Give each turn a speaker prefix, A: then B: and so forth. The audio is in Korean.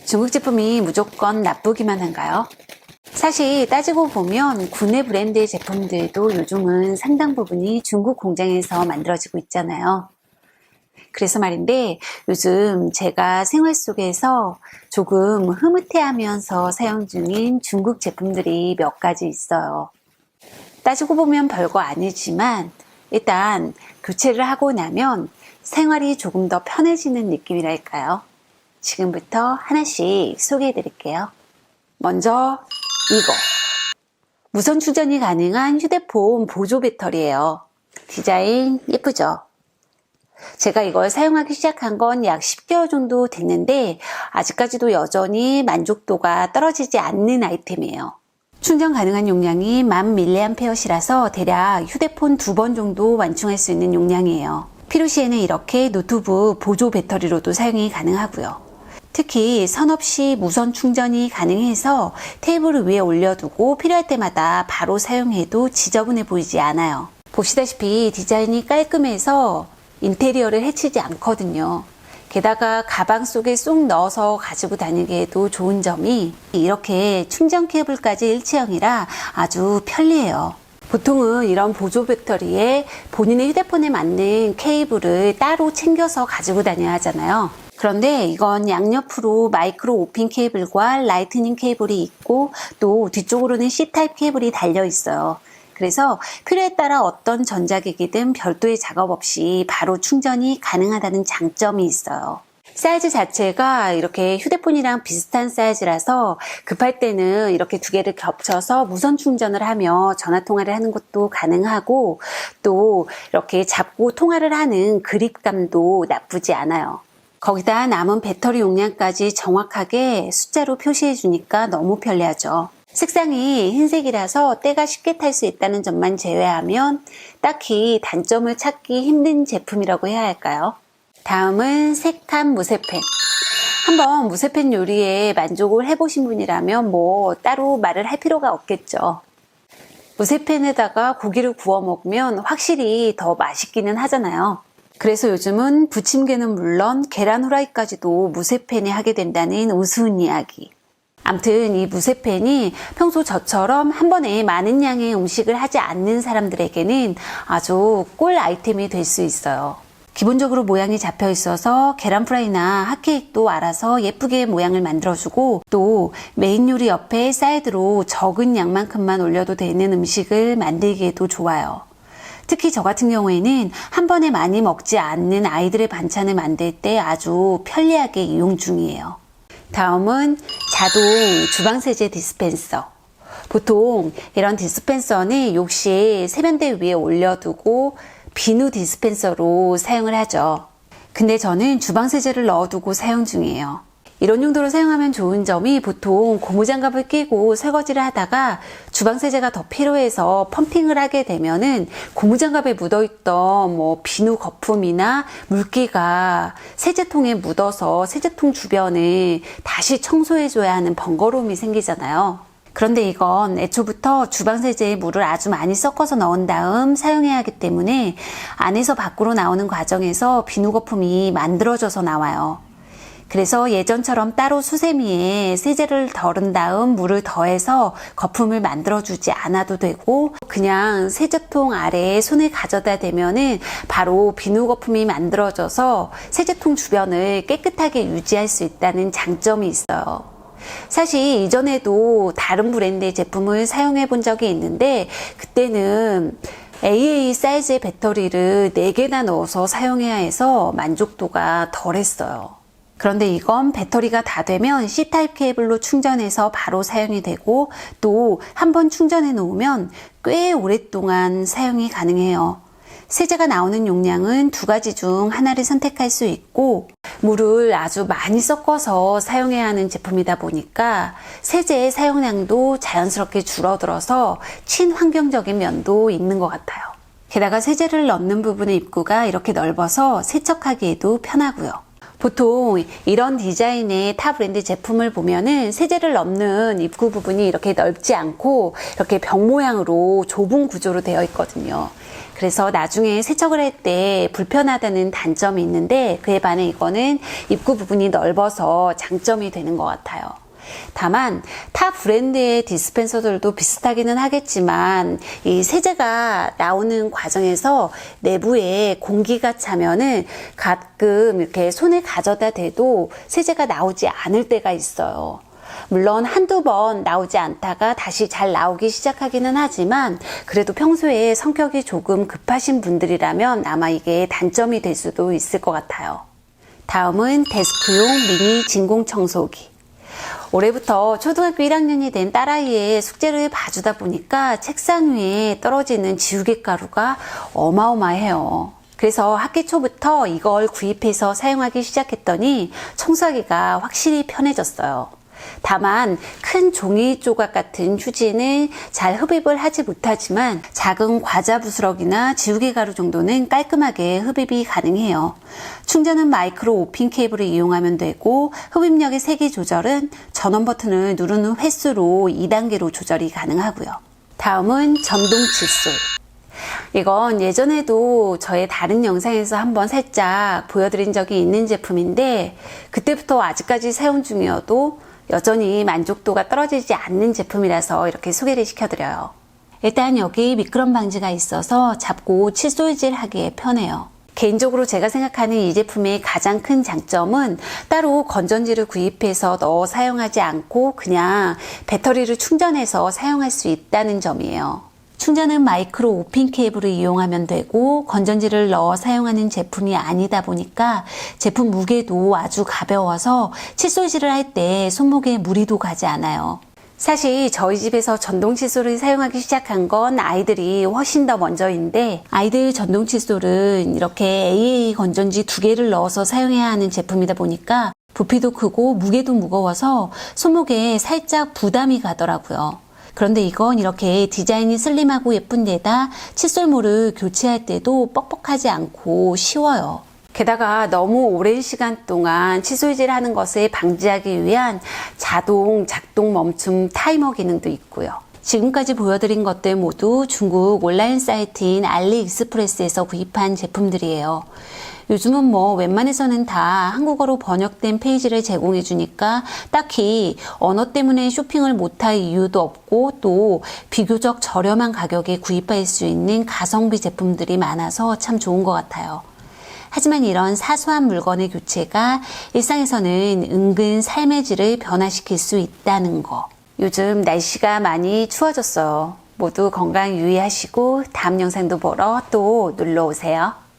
A: 중국 제품이 무조건 나쁘기만 한가요? 사실 따지고 보면 국내 브랜드의 제품들도 요즘은 상당 부분이 중국 공장에서 만들어지고 있잖아요. 그래서 말인데 요즘 제가 생활 속에서 조금 흐뭇해하면서 사용 중인 중국 제품들이 몇 가지 있어요. 따지고 보면 별거 아니지만 일단 교체를 하고 나면 생활이 조금 더 편해지는 느낌이랄까요? 지금부터 하나씩 소개해 드릴게요. 먼저 이거 무선 충전이 가능한 휴대폰 보조 배터리예요. 디자인 예쁘죠? 제가 이걸 사용하기 시작한 건 약 10개월 정도 됐는데 아직까지도 여전히 만족도가 떨어지지 않는 아이템이에요. 충전 가능한 용량이 1000mAh라서 대략 휴대폰 2번 정도 완충할 수 있는 용량이에요. 필요시에는 이렇게 노트북 보조 배터리로도 사용이 가능하고요. 특히 선 없이 무선 충전이 가능해서 테이블 위에 올려두고 필요할 때마다 바로 사용해도 지저분해 보이지 않아요. 보시다시피 디자인이 깔끔해서 인테리어를 해치지 않거든요. 게다가 가방 속에 쏙 넣어서 가지고 다니기에도 좋은 점이 이렇게 충전 케이블까지 일체형이라 아주 편리해요. 보통은 이런 보조 배터리에 본인의 휴대폰에 맞는 케이블을 따로 챙겨서 가지고 다녀야 하잖아요. 그런데 이건 양옆으로 마이크로 오핀 케이블과 라이트닝 케이블이 있고 또 뒤쪽으로는 C타입 케이블이 달려 있어요. 그래서 필요에 따라 어떤 전자기기든 별도의 작업 없이 바로 충전이 가능하다는 장점이 있어요. 사이즈 자체가 이렇게 휴대폰이랑 비슷한 사이즈라서 급할 때는 이렇게 두 개를 겹쳐서 무선 충전을 하며 전화 통화를 하는 것도 가능하고 또 이렇게 잡고 통화를 하는 그립감도 나쁘지 않아요. 거기다 남은 배터리 용량까지 정확하게 숫자로 표시해 주니까 너무 편리하죠. 색상이 흰색이라서 때가 쉽게 탈 수 있다는 점만 제외하면 딱히 단점을 찾기 힘든 제품이라고 해야 할까요? 다음은 색탄 무쇠팬. 한번 무쇠팬 요리에 만족을 해보신 분이라면 뭐 따로 말을 할 필요가 없겠죠. 무쇠팬에다가 고기를 구워 먹으면 확실히 더 맛있기는 하잖아요. 그래서 요즘은 부침개는 물론 계란 후라이까지도 무쇠팬에 하게 된다는 우스운 이야기. 암튼 이 무쇠팬이 평소 저처럼 한 번에 많은 양의 음식을 하지 않는 사람들에게는 아주 꿀 아이템이 될 수 있어요. 기본적으로 모양이 잡혀 있어서 계란 프라이나 핫케이크도 알아서 예쁘게 모양을 만들어주고 또 메인 요리 옆에 사이드로 적은 양만큼만 올려도 되는 음식을 만들기에도 좋아요. 특히 저 같은 경우에는 한 번에 많이 먹지 않는 아이들의 반찬을 만들 때 아주 편리하게 이용 중이에요. 다음은 자동 주방세제 디스펜서. 보통 이런 디스펜서는 욕실 세면대 위에 올려두고 비누 디스펜서로 사용을 하죠. 근데 저는 주방세제를 넣어두고 사용 중이에요. 이런 용도로 사용하면 좋은 점이 보통 고무장갑을 끼고 설거지를 하다가 주방세제가 더 필요해서 펌핑을 하게 되면은 고무장갑에 묻어있던 비누 거품이나 물기가 세제통에 묻어서 세제통 주변을 다시 청소해줘야 하는 번거로움이 생기잖아요. 그런데 이건 애초부터 주방세제에 물을 아주 많이 섞어서 넣은 다음 사용해야 하기 때문에 안에서 밖으로 나오는 과정에서 비누 거품이 만들어져서 나와요. 그래서 예전처럼 따로 수세미에 세제를 덜은 다음 물을 더해서 거품을 만들어주지 않아도 되고 그냥 세제통 아래에 손을 가져다 대면은 바로 비누 거품이 만들어져서 세제통 주변을 깨끗하게 유지할 수 있다는 장점이 있어요. 사실 이전에도 다른 브랜드의 제품을 사용해 본 적이 있는데 그때는 AA 사이즈의 배터리를 4개나 넣어서 사용해야 해서 만족도가 덜했어요. 그런데 이건 배터리가 다 되면 C타입 케이블로 충전해서 바로 사용이 되고 또 한번 충전해 놓으면 꽤 오랫동안 사용이 가능해요. 세제가 나오는 용량은 2가지 중 하나를 선택할 수 있고 물을 아주 많이 섞어서 사용해야 하는 제품이다 보니까 세제의 사용량도 자연스럽게 줄어들어서 친환경적인 면도 있는 것 같아요. 게다가 세제를 넣는 부분의 입구가 이렇게 넓어서 세척하기에도 편하고요. 보통 이런 디자인의 타 브랜드 제품을 보면은 세제를 넣는 입구 부분이 이렇게 넓지 않고 이렇게 병 모양으로 좁은 구조로 되어 있거든요. 그래서 나중에 세척을 할 때 불편하다는 단점이 있는데, 그에 반해 이거는 입구 부분이 넓어서 장점이 되는 것 같아요. 다만 타 브랜드의 디스펜서들도 비슷하기는 하겠지만, 이 세제가 나오는 과정에서 내부에 공기가 차면은 가끔 이렇게 손에 가져다 대도 세제가 나오지 않을 때가 있어요. 물론 한두 번 나오지 않다가 다시 잘 나오기 시작하기는 하지만, 그래도 평소에 성격이 조금 급하신 분들이라면 아마 이게 단점이 될 수도 있을 것 같아요. 다음은 데스크용 미니 진공 청소기. 올해부터 초등학교 1학년이 된 딸아이의 숙제를 봐주다 보니까 책상 위에 떨어지는 지우개 가루가 어마어마해요. 그래서 학기 초부터 이걸 구입해서 사용하기 시작했더니 청소하기가 확실히 편해졌어요. 다만 큰 종이 조각 같은 휴지는 잘 흡입을 하지 못하지만, 작은 과자 부스러기나 지우개 가루 정도는 깔끔하게 흡입이 가능해요. 충전은 마이크로 오핀 케이블을 이용하면 되고, 흡입력의 세기 조절은 전원 버튼을 누르는 횟수로 2단계로 조절이 가능하고요. 다음은 전동 칫솔. 이건 예전에도 저의 다른 영상에서 한번 살짝 보여드린 적이 있는 제품인데, 그때부터 아직까지 사용 중이어도 여전히 만족도가 떨어지지 않는 제품이라서 이렇게 소개를 시켜드려요. 일단 여기 미끄럼 방지가 있어서 잡고 칫솔질 하기에 편해요. 개인적으로 제가 생각하는 이 제품의 가장 큰 장점은 따로 건전지를 구입해서 넣어 사용하지 않고 그냥 배터리를 충전해서 사용할 수 있다는 점이에요. 충전은 마이크로 오핀 케이블을 이용하면 되고, 건전지를 넣어 사용하는 제품이 아니다 보니까 제품 무게도 아주 가벼워서 칫솔질을 할 때 손목에 무리도 가지 않아요. 사실 저희 집에서 전동 칫솔을 사용하기 시작한 건 아이들이 훨씬 더 먼저인데, 아이들 전동 칫솔은 이렇게 AA 건전지 2개를 넣어서 사용해야 하는 제품이다 보니까 부피도 크고 무게도 무거워서 손목에 살짝 부담이 가더라고요. 그런데 이건 이렇게 디자인이 슬림하고 예쁜 데다 칫솔모를 교체할 때도 뻑뻑하지 않고 쉬워요. 게다가 너무 오랜 시간 동안 칫솔질 하는 것을 방지하기 위한 자동 작동 멈춤 타이머 기능도 있고요. 지금까지 보여드린 것들 모두 중국 온라인 사이트인 알리익스프레스에서 구입한 제품들이에요. 요즘은 뭐 웬만해서는 다 한국어로 번역된 페이지를 제공해 주니까 딱히 언어 때문에 쇼핑을 못할 이유도 없고, 또 비교적 저렴한 가격에 구입할 수 있는 가성비 제품들이 많아서 참 좋은 것 같아요. 하지만 이런 사소한 물건의 교체가 일상에서는 은근 삶의 질을 변화시킬 수 있다는 거. 요즘 날씨가 많이 추워졌어요. 모두 건강 유의하시고 다음 영상도 보러 또 놀러 오세요.